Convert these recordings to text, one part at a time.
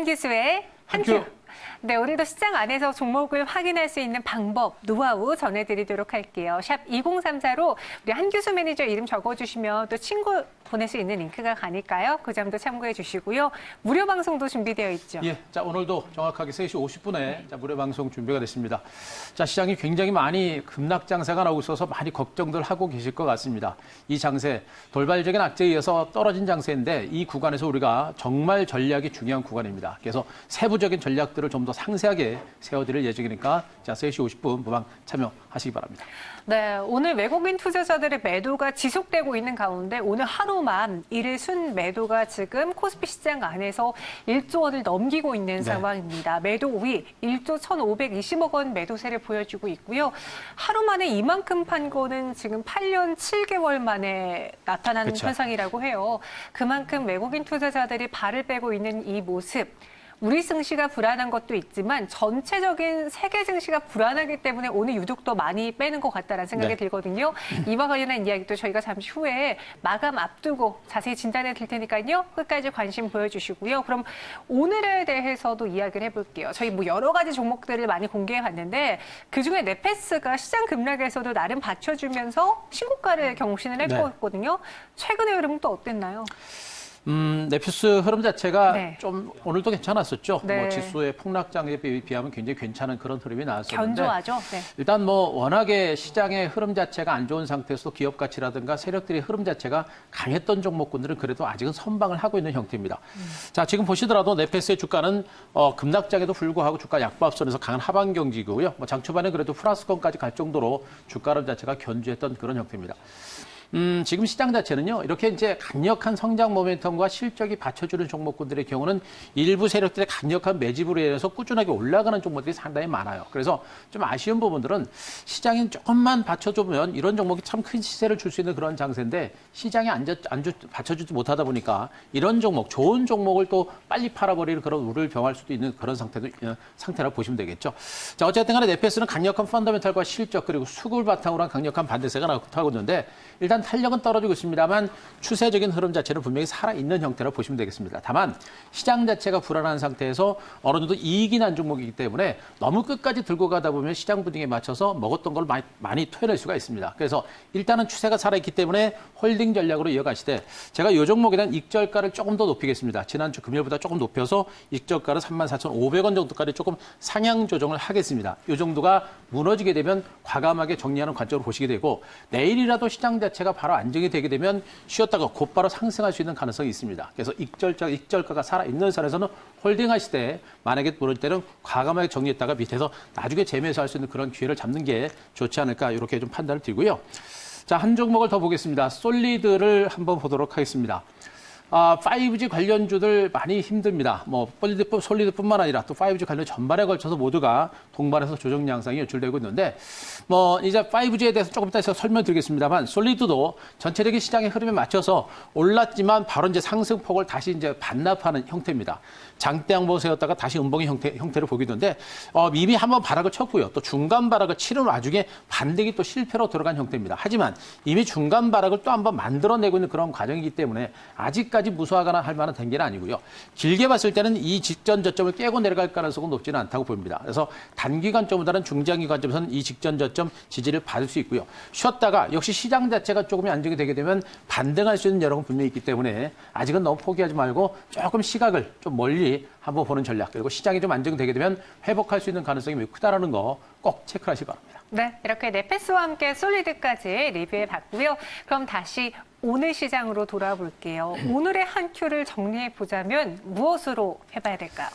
한규수의 한큐. 네, 오늘도 시장 안에서 종목을 확인할 수 있는 방법, 노하우 전해드리도록 할게요. 샵 2034로 우리 한규수 매니저 이름 적어주시면 또 친구 보낼 수 있는 링크가 가니까요. 그 점도 참고해 주시고요. 무료 방송도 준비되어 있죠. 예, 자 오늘도 정확하게 3시 50분에 자, 무료 방송 준비가 됐습니다. 자 시장이 굉장히 많이 급락 장세가 나오고 있어서 많이 걱정들 하고 계실 것 같습니다. 이 장세 돌발적인 악재에 의해서 떨어진 장세인데 이 구간에서 우리가 정말 전략이 중요한 구간입니다. 그래서 세부적인 전략들을 좀 더 상세하게 세워드릴 예정이니까 자 3시 50분 무방 참여하시기 바랍니다. 네, 오늘 외국인 투자자들의 매도가 지속되고 있는 가운데 오늘 하루만 일일 순 매도가 지금 코스피 시장 안에서 1조 원을 넘기고 있는 상황입니다. 매도 5위 1조 1,520억 원 매도세를 보여주고 있고요. 하루 만에 이만큼 판 거는 지금 8년 7개월 만에 나타나는 현상이라고 해요. 그만큼 외국인 투자자들이 발을 빼고 있는 이 모습. 우리 증시가 불안한 것도 있지만 전체적인 세계 증시가 불안하기 때문에 오늘 유독 더 많이 빼는 것 같다는 생각이 들거든요. 이와 관련한 이야기도 저희가 잠시 후에 마감 앞두고 자세히 진단해 드릴 테니까요. 끝까지 관심 보여주시고요. 그럼 오늘에 대해서도 이야기를 해볼게요. 저희 뭐 여러 가지 종목들을 많이 공개해 봤는데 그중에 네페스가 시장 급락에서도 나름 받쳐주면서 신고가를 경신을 했고 있거든요. 최근의 흐름은 또 어땠나요? 네페스 흐름 자체가 좀 오늘도 괜찮았었죠. 뭐 지수의 폭락장에 비하면 굉장히 괜찮은 그런 흐름이 나왔었는데 견조하죠. 일단 뭐 워낙에 시장의 흐름 자체가 안 좋은 상태에서 기업 가치라든가 세력들의 흐름 자체가 강했던 종목군들은 그래도 아직은 선방을 하고 있는 형태입니다. 자, 지금 보시더라도 네페스의 주가는 급락장에도 불구하고 주가 약보합선에서 강한 하방 경직이고요. 뭐 장 초반에 그래도 플러스권까지 갈 정도로 주가 흐름 자체가 견주했던 그런 형태입니다. 지금 시장 자체는요, 이렇게 이제 강력한 성장 모멘텀과 실적이 받쳐주는 종목군들의 경우는 일부 세력들의 강력한 매집으로 인해서 꾸준하게 올라가는 종목들이 상당히 많아요. 그래서 좀 아쉬운 부분들은 시장이 조금만 받쳐주면 이런 종목이 참 큰 시세를 줄 수 있는 그런 장세인데 시장이 받쳐주지 못하다 보니까 이런 종목, 좋은 종목을 또 빨리 팔아버리는 그런 우를 병할 수도 있는 그런 상태라고 보시면 되겠죠. 자, 어쨌든 간에 네페스는 강력한 펀더멘탈과 실적 그리고 수급을 바탕으로 한 강력한 반대세가 나타나고 있는데 일단 탄력은 떨어지고 있습니다만 추세적인 흐름 자체는 분명히 살아있는 형태라고 보시면 되겠습니다. 다만 시장 자체가 불안한 상태에서 어느 정도 이익이 난 종목이기 때문에 너무 끝까지 들고 가다 보면 시장 분위기에 맞춰서 먹었던 걸 많이 토해낼 수가 있습니다. 그래서 일단은 추세가 살아있기 때문에 홀딩 전략으로 이어가시되 제가 이 종목에 대한 익절가를 조금 더 높이겠습니다. 지난주 금요일보다 조금 높여서 익절가를 34,500원 정도까지 조금 상향 조정을 하겠습니다. 이 정도가 무너지게 되면 과감하게 정리하는 관점으로 보시게 되고 내일이라도 시장 자체가 바로 안정이 되게 되면 쉬었다가 곧바로 상승할 수 있는 가능성이 있습니다. 그래서 익절가가 살아있는 선에서는 홀딩하실 때 만약에 모를 때는 과감하게 정리했다가 밑에서 나중에 재매수할 수 있는 그런 기회를 잡는 게 좋지 않을까 이렇게 좀 판단을 드리고요. 자, 한 종목을 더 보겠습니다. 솔리드를 한번 보도록 하겠습니다. 5G 관련주들 많이 힘듭니다. 뭐 솔리드뿐만 아니라 또 5G 관련 전반에 걸쳐서 모두가 동반해서 조정 양상이 연출되고 있는데 뭐 이제 5G에 대해서 조금 이따 설명드리겠습니다만 솔리드도 전체적인 시장의 흐름에 맞춰서 올랐지만 바로 이제 상승폭을 다시 이제 반납하는 형태입니다. 장대 양봉 세웠다가 다시 음봉의 형태를 보기도 하는데 이미 한번 바닥을 쳤고요. 또 중간 바닥을 치른 와중에 반등이 또 실패로 들어간 형태입니다. 하지만 이미 중간 바닥을 또 한번 만들어내고 있는 그런 과정이기 때문에 아직까지 무수하거나 할 만한 단계는 아니고요. 길게 봤을 때는 이 직전 저점을 깨고 내려갈 가능성은 높지는 않다고 보입니다. 그래서 단기관점보다는 중장기관점에서는 이 직전 저점 지지를 받을 수 있고요. 쉬었다가 역시 시장 자체가 조금 안정이 되게 되면 반등할 수 있는 여력은 분명히 있기 때문에 아직은 너무 포기하지 말고 조금 시각을 좀 멀리 한번 보는 전략 그리고 시장이 좀 안정되게 되면 회복할 수 있는 가능성이 매우 크다라는 거 꼭 체크하시기 바랍니다. 네, 이렇게 네페스와 함께 솔리드까지 리뷰해 봤고요. 그럼 다시 오늘 시장으로 돌아볼게요. 오늘의 한 큐를 정리해 보자면 무엇으로 해봐야 될까요?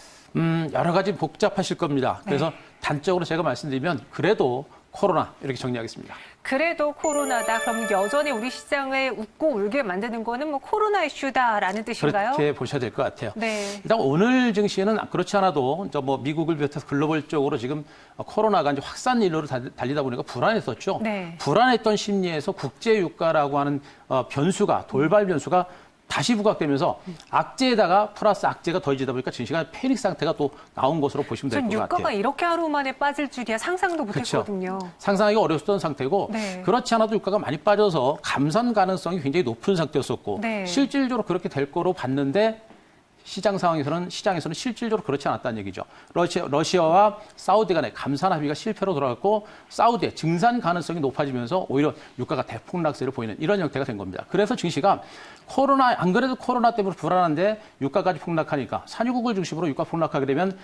여러 가지 복잡하실 겁니다. 그래서 단적으로 제가 말씀드리면 그래도 코로나 이렇게 정리하겠습니다. 그래도 코로나다. 그럼 여전히 우리 시장을 웃고 울게 만드는 거는 뭐 코로나 이슈다라는 뜻인가요? 그렇게 보셔야 될 것 같아요. 네. 일단 오늘 증시에는 그렇지 않아도 뭐 미국을 비롯해서 글로벌적으로 지금 코로나가 이제 확산 일로로 달리다 보니까 불안했었죠. 불안했던 심리에서 국제 유가라고 하는 변수가 돌발 변수가 다시 부각되면서 악재에다가 플러스 악재가 더해지다 보니까 증시가 패닉 상태가 또 나온 것으로 보시면 될 것 같아요. 유가가 이렇게 하루 만에 빠질 줄이야 상상도 못했거든요. 상상하기 어려웠던 상태고 그렇지 않아도 유가가 많이 빠져서 감산 가능성이 굉장히 높은 상태였었고 실질적으로 그렇게 될 거로 봤는데 시장에서는 실질적으로 그렇지 않았다는 얘기죠. 러시아와 사우디 간의 감산 합의가 실패로 돌아갔고 사우디의 증산 가능성이 높아지면서 오히려 유가가 대폭락세를 보이는 이런 형태가 된 겁니다. 그래서 증시가 안 그래도 코로나 때문에 불안한데 유가까지 폭락하니까 산유국을 중심으로 유가 폭락하게 되면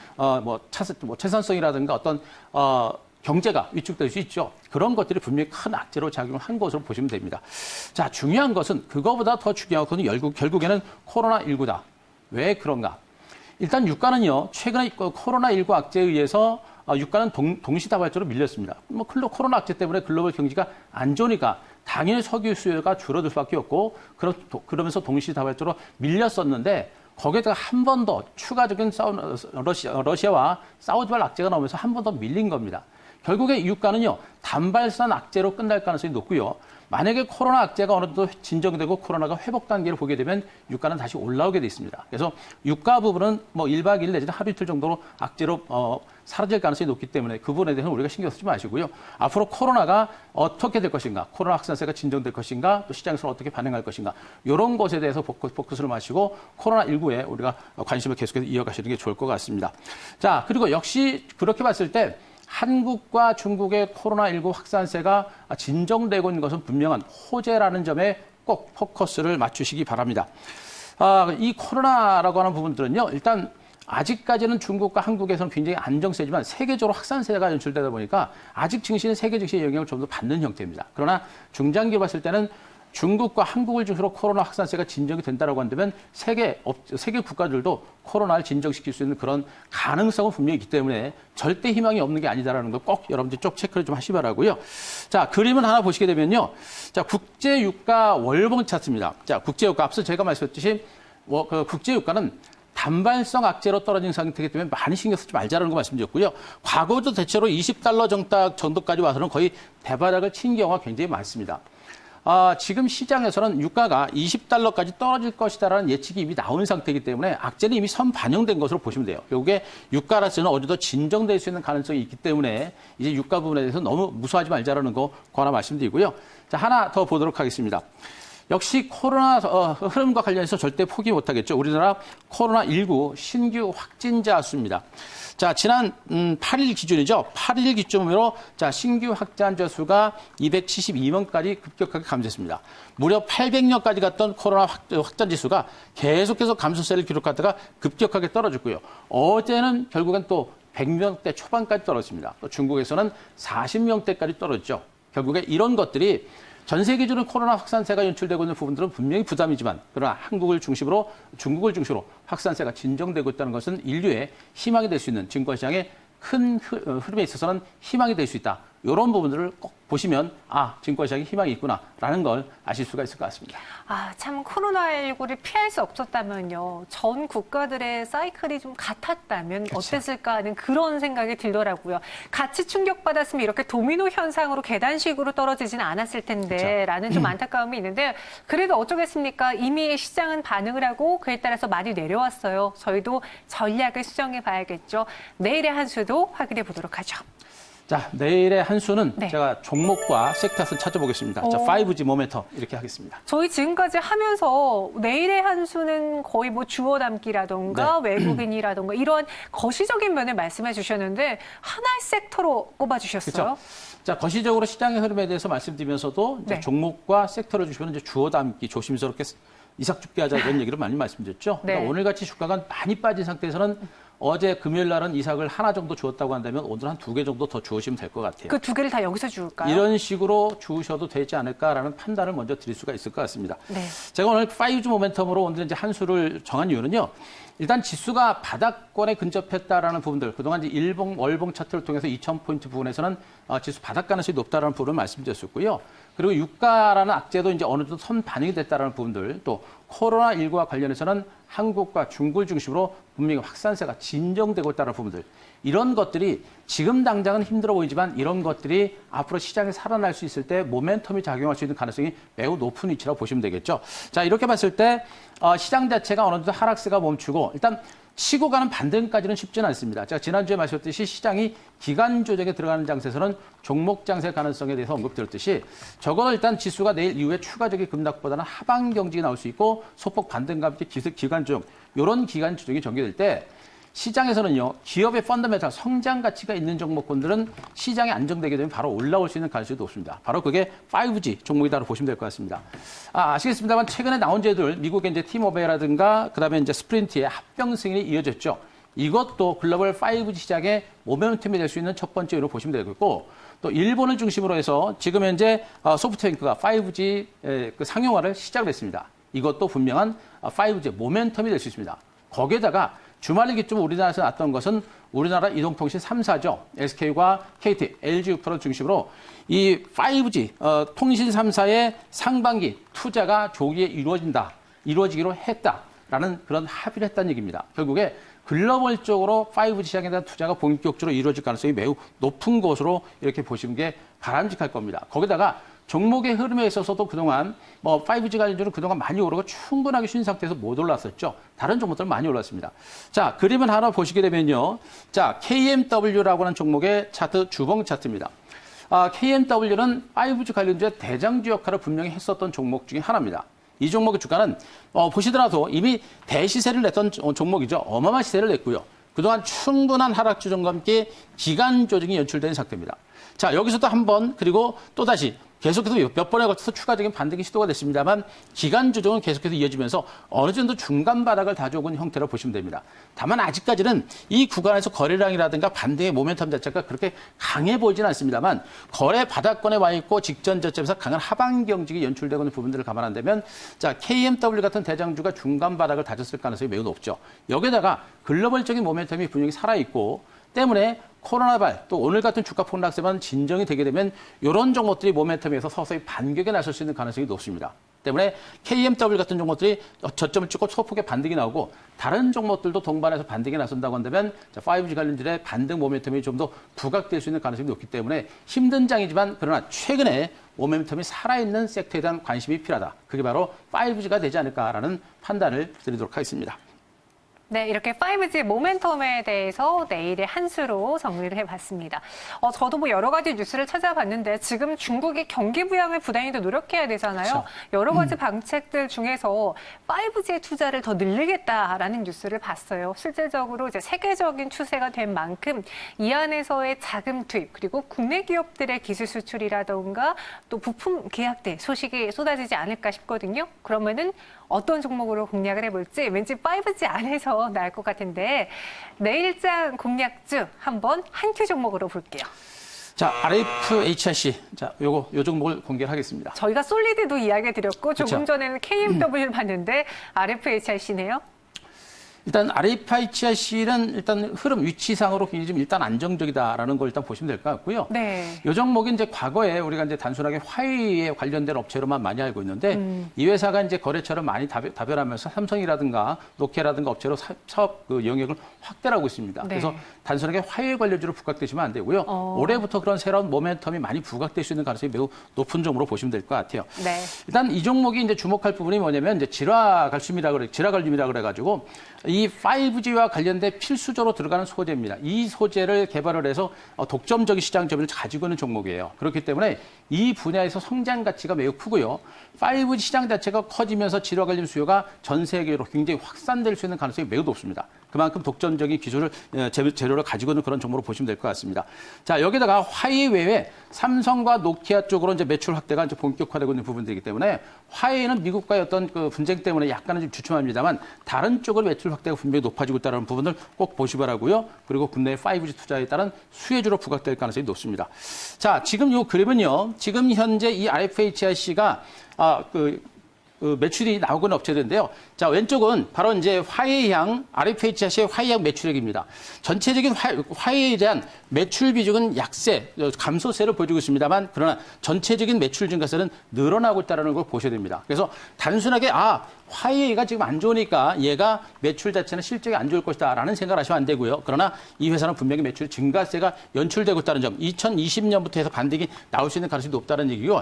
채산성이라든가 어떤 경제가 위축될 수 있죠. 그런 것들이 분명히 큰 악재로 작용을 한 것으로 보시면 됩니다. 자, 중요한 것은 그거보다 더 중요한 것은 결국에는 코로나19다. 왜 그런가? 일단 유가는요, 최근에 코로나19 악재에 의해서 유가는 동시다발적으로 밀렸습니다. 코로나 악재 때문에 글로벌 경기가 안 좋으니까 당연히 석유 수요가 줄어들 수밖에 없고 그러면서 동시다발적으로 밀렸었는데 거기에다가 한 번 더 추가적인 러시아와 사우디발 악재가 나오면서 한 번 더 밀린 겁니다. 결국에 유가는요, 단발성 악재로 끝날 가능성이 높고요. 만약에 코로나 악재가 어느 정도 진정되고 코로나가 회복 단계를 보게 되면 유가는 다시 올라오게 돼 있습니다. 그래서 유가 부분은 1박 2일 내지는 하루 이틀 정도로 악재로 사라질 가능성이 높기 때문에 그 부분에 대해서는 우리가 신경 쓰지 마시고요. 앞으로 코로나가 어떻게 될 것인가, 코로나 확산세가 진정될 것인가, 또 시장에서는 어떻게 반응할 것인가, 이런 것에 대해서 포커스를 마시고 코로나19에 우리가 관심을 계속해서 이어가시는 게 좋을 것 같습니다. 자, 그리고 역시 그렇게 봤을 때 한국과 중국의 코로나19 확산세가 진정되고 있는 것은 분명한 호재라는 점에 꼭 포커스를 맞추시기 바랍니다. 이 코로나라고 하는 부분들은요, 일단 아직까지는 중국과 한국에서는 굉장히 안정세지만 세계적으로 확산세가 연출되다 보니까 아직 증시는 세계 증시의 영향을 좀 더 받는 형태입니다. 그러나 중장기로 봤을 때는 중국과 한국을 중심으로 코로나 확산세가 진정이 된다고 한다면 세계 국가들도 코로나를 진정시킬 수 있는 그런 가능성은 분명히 있기 때문에 절대 희망이 없는 게 아니다라는 걸 꼭 여러분들이 쭉 체크를 좀 하시 바라고요. 자, 그림을 하나 보시게 되면요. 자, 국제 유가 월봉 차트입니다. 자, 국제 유가 앞서 제가 말씀드렸듯이 국제 유가는 단발성 악재로 떨어진 상태이기 때문에 많이 신경 쓰지 말자라는 거 말씀드렸고요. 과거도 대체로 $20 정도까지 와서는 거의 대바닥을 친 경우가 굉장히 많습니다. 지금 시장에서는 유가가 $20까지 떨어질 것이다라는 예측이 이미 나온 상태이기 때문에 악재는 이미 선 반영된 것으로 보시면 돼요. 결국에 유가라서는 어느 정도 진정될 수 있는 가능성이 있기 때문에 이제 유가 부분에 대해서 너무 무서워하지 말자라는 거 하나 말씀드리고요. 자, 하나 더 보도록 하겠습니다. 역시 코로나 흐름과 관련해서 절대 포기 못하겠죠. 우리나라 코로나19 신규 확진자 수입니다. 자, 지난 8일 기준이죠. 8일 기준으로 자, 신규 확진자 수가 272명까지 급격하게 감소했습니다. 무려 800명까지 갔던 코로나 확진 지수가 계속해서 감소세를 기록하다가 급격하게 떨어졌고요. 어제는 결국엔 또 100명대 초반까지 떨어졌습니다. 또 중국에서는 40명대까지 떨어졌죠. 결국에 이런 것들이 전 세계적으로 코로나 확산세가 연출되고 있는 부분들은 분명히 부담이지만 그러나 한국을 중심으로 중국을 중심으로 확산세가 진정되고 있다는 것은 인류의 희망이 될 수 있는 증권시장의 큰 흐름에 있어서는 희망이 될 수 있다. 이런 부분들을 꼭 보시면 증권시장에 희망이 있구나라는 걸 아실 수가 있을 것 같습니다. 참 코로나19를 피할 수 없었다면요. 전 국가들의 사이클이 좀 같았다면 그렇죠. 어땠을까 하는 그런 생각이 들더라고요. 같이 충격받았으면 이렇게 도미노 현상으로 계단식으로 떨어지지는 않았을 텐데 그렇죠. 라는 좀 안타까움이 있는데 그래도 어쩌겠습니까? 이미 시장은 반응을 하고 그에 따라서 많이 내려왔어요. 저희도 전략을 수정해 봐야겠죠. 내일의 한 수도 확인해 보도록 하죠. 자, 내일의 한 수는 네. 제가 종목과 섹터를 찾아보겠습니다. 자, 5G 모멘텀 이렇게 하겠습니다. 저희 지금까지 하면서 내일의 한 수는 거의 주워 담기라던가 외국인이라던가 이런 거시적인 면을 말씀해 주셨는데 하나의 섹터로 꼽아 주셨어요. 그렇죠. 자, 거시적으로 시장의 흐름에 대해서 말씀드리면서도 이제 종목과 섹터를 주시면 이제 주워 담기 조심스럽게 이삭죽게 하자 이런 얘기를 많이 말씀드렸죠. 그러니까 오늘같이 주가가 많이 빠진 상태에서는 어제 금요일 날은 이삭을 하나 정도 주었다고 한다면 오늘 한 2개 정도 더 주우시면 될 것 같아요. 그 2개를 다 여기서 주울까요? 이런 식으로 주우셔도 되지 않을까라는 판단을 먼저 드릴 수가 있을 것 같습니다. 네. 제가 오늘 5G 모멘텀으로 오늘 이제 한 수를 정한 이유는요. 일단 지수가 바닥권에 근접했다라는 부분들, 그동안 이제 일봉, 월봉 차트를 통해서 2,000포인트 부분에서는 지수 바닥 가능성이 높다라는 부분을 말씀드렸었고요. 그리고 유가라는 악재도 이제 어느 정도 선 반영이 됐다라는 부분들, 또 코로나19와 관련해서는 한국과 중국을 중심으로 분명히 확산세가 진정되고 있다는 부분들, 이런 것들이 지금 당장은 힘들어 보이지만 이런 것들이 앞으로 시장에 살아날 수 있을 때 모멘텀이 작용할 수 있는 가능성이 매우 높은 위치라고 보시면 되겠죠. 자, 이렇게 봤을 때 시장 자체가 어느 정도 하락세가 멈추고 일단 치고 가는 반등까지는 쉽지는 않습니다. 제가 지난주에 말씀드렸듯이 시장이 기간 조정에 들어가는 장세에서는 종목 장세 가능성에 대해서 언급드렸듯이 저거는 일단 지수가 내일 이후에 추가적인 급락보다는 하방 경직이 나올 수 있고 소폭 반등과 함께 기간 조정, 이런 기간 조정이 전개될 때 시장에서는요, 기업의 펀더멘탈 성장 가치가 있는 종목군들은 시장이 안정되게 되면 바로 올라올 수 있는 가능성이 높습니다. 바로 그게 5G 종목이다라고 보시면 될 것 같습니다. 아시겠습니다만 최근에 나온 제들 미국의 이제 티모바일이라든가 그다음에 이제 스프린트의 합병 승인이 이어졌죠. 이것도 글로벌 5G 시장의 모멘텀이 될 수 있는 첫 번째 요인으로 보시면 되겠고, 또 일본을 중심으로 해서 지금 현재 소프트뱅크가 5G 그 상용화를 시작을 했습니다. 이것도 분명한 5G 모멘텀이 될 수 있습니다. 거기에다가 주말을 기점으로 우리나라에서 났던 것은 우리나라 이동통신 3사죠. SK와 KT, LG우프를 중심으로 이 5G 통신 3사의 상반기 투자가 조기에 이루어지기로 했다라는 그런 합의를 했다는 얘기입니다. 결국에 글로벌적으로 5G 시장에 대한 투자가 본격적으로 이루어질 가능성이 매우 높은 것으로 이렇게 보시는 게 바람직할 겁니다. 거기다가 종목의 흐름에 있어서도 그동안 5G 관련주는 그동안 많이 오르고 충분하게 쉰 상태에서 못 올랐었죠. 다른 종목들은 많이 올랐습니다. 자, 그림을 하나 보시게 되면요. 자, KMW라고 하는 종목의 차트, 주봉 차트입니다. KMW는 5G 관련주의 대장주 역할을 분명히 했었던 종목 중에 하나입니다. 이 종목의 주가는 보시더라도 이미 대시세를 냈던 종목이죠. 어마어마한 시세를 냈고요. 그동안 충분한 하락 조정과 함께 기간 조정이 연출된 상태입니다. 자, 여기서도 한번 그리고 또다시 계속해서 몇 번에 걸쳐서 추가적인 반등이 시도가 됐습니다만 기간 조정은 계속해서 이어지면서 어느 정도 중간 바닥을 다져온 형태로 보시면 됩니다. 다만 아직까지는 이 구간에서 거래량이라든가 반등의 모멘텀 자체가 그렇게 강해 보이지는 않습니다만 거래 바닥권에 와 있고 직전 저점에서 강한 하방 경직이 연출되고 있는 부분들을 감안한다면 자, KMW 같은 대장주가 중간 바닥을 다졌을 가능성이 매우 높죠. 여기에다가 글로벌적인 모멘텀이 분명히 살아있고 때문에 코로나발 또 오늘 같은 주가 폭락세만 진정이 되게 되면 이런 종목들이 모멘텀에서 서서히 반격에 나설 수 있는 가능성이 높습니다. 때문에 KMW 같은 종목들이 저점을 찍고 소폭의 반등이 나오고 다른 종목들도 동반해서 반등에 나선다고 한다면 5G 관련들의 반등 모멘텀이 좀 더 부각될 수 있는 가능성이 높기 때문에 힘든 장이지만 그러나 최근에 모멘텀이 살아있는 섹터에 대한 관심이 필요하다. 그게 바로 5G가 되지 않을까라는 판단을 드리도록 하겠습니다. 네, 이렇게 5G 모멘텀에 대해서 내일의 한 수로 정리를 해봤습니다. 저도 여러 가지 뉴스를 찾아봤는데 지금 중국이 경기 부양을 부단히 더 노력해야 되잖아요. 그렇죠. 여러 가지 방책들 중에서 5G의 투자를 더 늘리겠다라는 뉴스를 봤어요. 실질적으로 이제 세계적인 추세가 된 만큼 이 안에서의 자금 투입 그리고 국내 기업들의 기술 수출이라던가 또 부품 계약들 소식이 쏟아지지 않을까 싶거든요. 그러면은 어떤 종목으로 공략을 해볼지 왠지 5G 안에서 나올 것 같은데 내일장 공략주 한번 한 큐 종목으로 볼게요. 자, RFHIC. 자, 요 종목을 공개하겠습니다. 저희가 솔리드도 이야기 드렸고 조금 그렇죠. 전에는 KMW를 봤는데 RFHIC네요. 일단 RFHIC는 일단 흐름 위치상으로 굉장히 좀 일단 안정적이다라는 걸 일단 보시면 될 것 같고요. 네. 이 종목이 이제 과거에 우리가 이제 단순하게 화웨이에 관련된 업체로만 많이 알고 있는데 이 회사가 이제 거래처를 많이 다변하면서 삼성이라든가 노키아라든가 업체로 사업 그 영역을 확대를 하고 있습니다. 네. 그래서 단순하게 화웨이 관련주로 부각되시면 안 되고요. 올해부터 그런 새로운 모멘텀이 많이 부각될 수 있는 가능성이 매우 높은 종목으로 보시면 될 것 같아요. 네. 일단 이 종목이 이제 주목할 부분이 뭐냐면 이제 질화갈륨이라 그래가지고 이 5G와 관련된 필수적으로 들어가는 소재입니다. 이 소재를 개발을 해서 독점적인 시장 점유율을 가지고 있는 종목이에요. 그렇기 때문에 이 분야에서 성장 가치가 매우 크고요. 5G 시장 자체가 커지면서 질화갈륨 수요가 전 세계로 굉장히 확산될 수 있는 가능성이 매우 높습니다. 그만큼 독점적인 기술을 재료를 가지고 있는 그런 종목으로 보시면 될 것 같습니다. 자, 여기다가 화웨이 외에 삼성과 노키아 쪽으로 이제 매출 확대가 이제 본격화되고 있는 부분들이기 때문에 화웨이는 미국과의 어떤 그 분쟁 때문에 약간은 좀 주춤합니다만 다른 쪽으로 매출 확대가 분명히 높아지고 있다는 부분을 꼭 보시 바라고요. 그리고 국내의 5G 투자에 따른 수혜주로 부각될 가능성이 높습니다. 자, 지금 이 그림은요. 지금 현재 이 RFHIC가 매출이 나오고 있는 업체들인데요. 자, 왼쪽은 바로 이제 화웨이향, RFHIC의 화웨이향 매출액입니다. 전체적인 화웨이에 대한 매출 비중은 약세, 감소세를 보여주고 있습니다만, 그러나 전체적인 매출 증가세는 늘어나고 있다는 걸 보셔야 됩니다. 그래서 단순하게, 화웨이가 지금 안 좋으니까 얘가 매출 자체는 실적이 안 좋을 것이다 라는 생각을 하시면 안 되고요. 그러나 이 회사는 분명히 매출 증가세가 연출되고 있다는 점, 2020년부터 해서 반등이 나올 수 있는 가능성이 높다는 얘기고,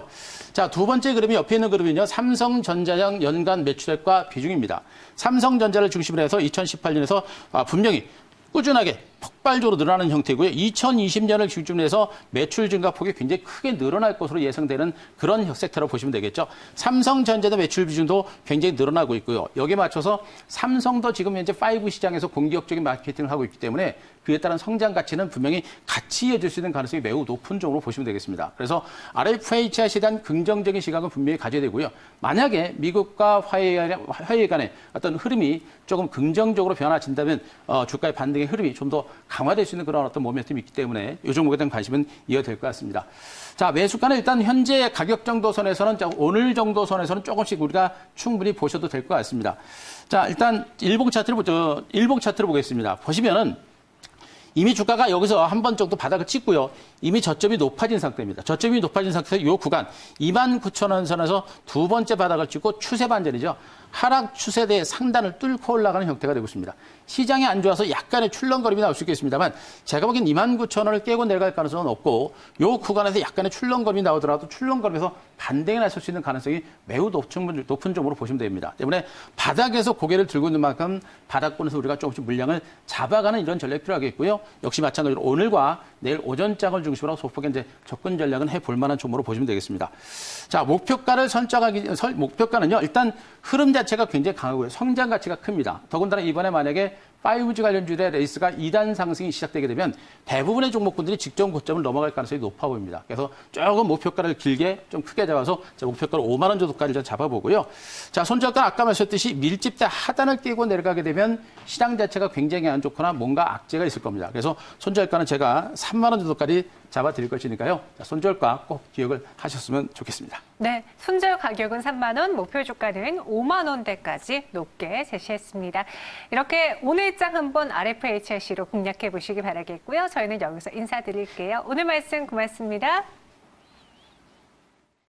자, 두 번째 그림이 옆에 있는 그림은요, 삼성전자 삼성전자장 연간 매출액과 비중입니다. 삼성전자를 중심으로 해서 2018년에서 분명히 꾸준하게 폭발적으로 늘어나는 형태고요. 2020년을 기준으로 해서 매출 증가폭이 굉장히 크게 늘어날 것으로 예상되는 그런 섹터로 보시면 되겠죠. 삼성전자의 매출 비중도 굉장히 늘어나고 있고요. 여기에 맞춰서 삼성도 지금 현재 5 시장에서 공격적인 마케팅을 하고 있기 때문에 그에 따른 성장 가치는 분명히 같이 이어질 수 있는 가능성이 매우 높은 쪽으로 보시면 되겠습니다. 그래서 RFHIC에 대한 긍정적인 시각은 분명히 가져야 되고요. 만약에 미국과 화웨이 간의 어떤 흐름이 조금 긍정적으로 변화진다면 주가의 반등의 흐름이 좀 더 강화될 수 있는 그런 어떤 모멘텀이 있기 때문에 이 종목에 대한 관심은 이어질 것 같습니다. 자, 매수가는 일단 현재 가격 정도 선에서는 오늘 정도 선에서는 조금씩 우리가 충분히 보셔도 될 것 같습니다. 자, 일단 일봉 차트를 보겠습니다. 보시면은 이미 주가가 여기서 한 번 정도 바닥을 찍고요. 이미 저점이 높아진 상태입니다. 저점이 높아진 상태에서 이 구간 29,000원 선에서 두 번째 바닥을 찍고 추세 반전이죠. 하락 추세대의 상단을 뚫고 올라가는 형태가 되고 있습니다. 시장이 안 좋아서 약간의 출렁거림이 나올 수 있겠습니다.만 제가 보기엔 29,000원을 깨고 내려갈 가능성은 없고 이 구간에서 약간의 출렁거림이 나오더라도 출렁거림에서 반등이 났을 수 있는 가능성이 매우 높은 점으로 보시면 됩니다. 때문에 바닥에서 고개를 들고 있는 만큼 바닥권에서 우리가 조금씩 물량을 잡아가는 이런 전략이 필요하겠고요. 역시 마찬가지로 오늘과 내일 오전장을 중심으로 소폭의 이제 접근 전략은 해볼 만한 종목으로 보시면 되겠습니다. 자, 목표가를 목표가는요, 일단 흐름 자체가 굉장히 강하고요. 성장 가치가 큽니다. 더군다나 이번에 만약에 5G 관련주의 레이스가 2단 상승이 시작되게 되면 대부분의 종목군들이 직전 고점을 넘어갈 가능성이 높아 보입니다. 그래서 조금 목표가를 길게 좀 크게 잡아서 목표가를 5만 원 정도까지 좀 잡아보고요. 자, 손절가 아까 말씀드렸듯이 밀집대 하단을 깨고 내려가게 되면 시장 자체가 굉장히 안 좋거나 뭔가 악재가 있을 겁니다. 그래서 손절가는 제가 3만 원 정도까지 잡아드릴 것이니까요. 자, 손절가 꼭 기억을 하셨으면 좋겠습니다. 네, 손절 가격은 3만 원, 목표 주가는 5만 원대까지 높게 제시했습니다. 이렇게 오늘 장 한번 RFHIC로 공략해 보시기 바라겠고요. 저희는 여기서 인사드릴게요. 오늘 말씀 고맙습니다.